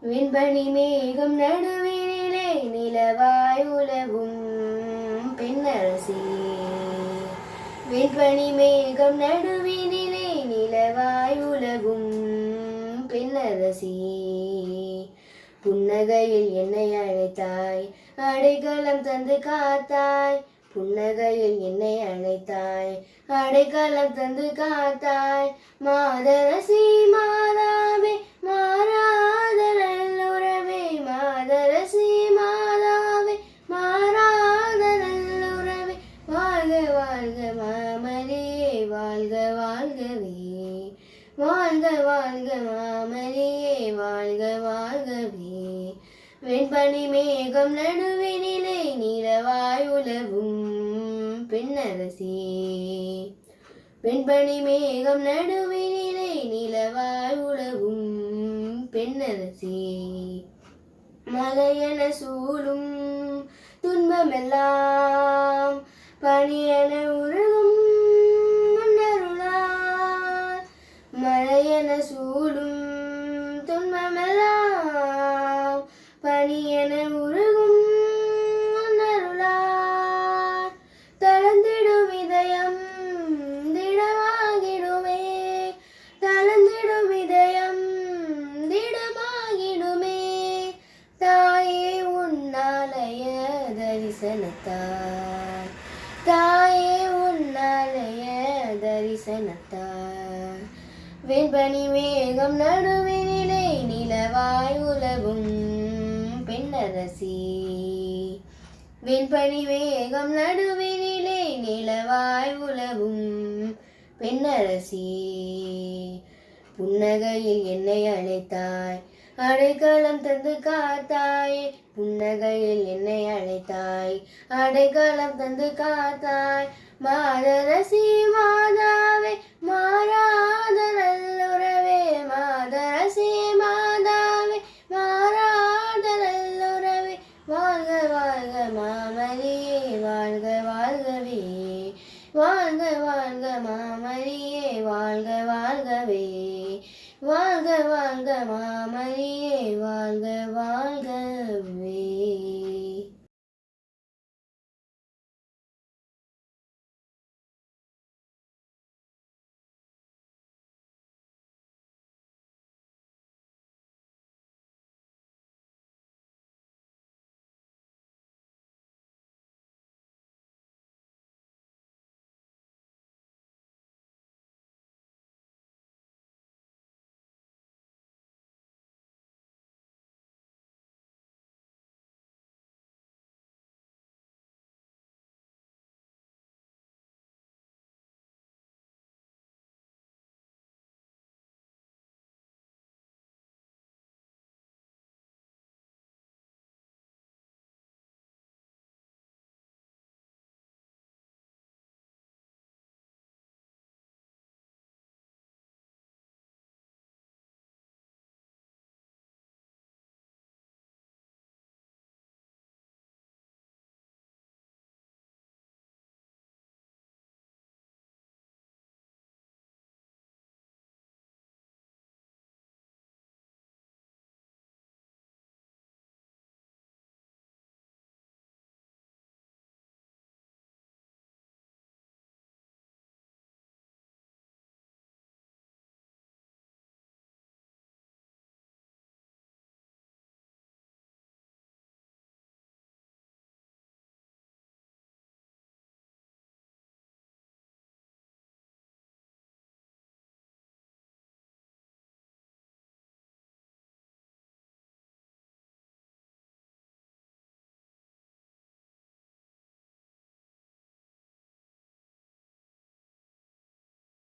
விண்பனி மேகம் நடுவினிலே நிலவாய் உலவும் பெண்ணரசி. விண்பனி மேகம் நடுவினிலே நிலவாய் உலகும் பெண்ணரசி. புன்னகையில் என்னை அழைத்தாய், அடைக்கலம் தந்து காத்தாய். புன்னகையில் என்னை அழைத்தாய், அடைக்கலம் தந்து காத்தாய். மாதரசி மாதாவே மாறாத நல்லுறவே, மாதரசி மாதாவே மாறாத நல்லுறவே. வாழ்க வாழ்க மாமரியே, வாழ்க வாழ்கவே. வாழ்க வாழ்க மாமரியே, வாழ்க வாழ்கவே. வெண்பனி மேகம் நடுவினிலே நிலவாய் உலவும் பெண்ணரசி. வெண்பனி மேகம் நடுவினிலே நிலவாய் உலவும் பெண்ணரசி. மலையென சூழும் துன்பமெல்லாம் பனியென உருகும் மன்னருளால். மலையென சூழும் துன்பமெல்லாம் பனியென உருகும் மன்னருளால். தளர்ந்திடும் இதயம் திடமாகிடுமே, தளர்ந்திடும் இதயம் திடமாகிடுமே. தாயே உன்னாலய தரிசனத்தார், தாயே உன்னாலய தரிசனத்தார். வெண்பனி மேகம் நடுவினிலே நிலவாய் உலவும் பெண்ணரசி. வெண்பனி மேகம் நடுவினிலே நிலவாய் உலவும் பெண்ணரசி. புன்னகையில் என்னை அழைத்தாய், அடைக்கலம் தந்து காத்தாய். புன்னகையில் என்னை அழைத்தாய், அடைக்கலம் தந்து காத்தாய். மாதரசி மாதாவே மாறாத நல்லுறவே, மாதரசி மாதாவே மாறாத நல்லுறவே. வாழ்க வாழ்க மாமரியே, வாழ்க வாழ்கவே. வாழ்க வாழ்க மாமரியே, வாழ்க வாழ்கவே. வாழ்க வாழ்க மாமரியே, வாழ்க வாழ்க.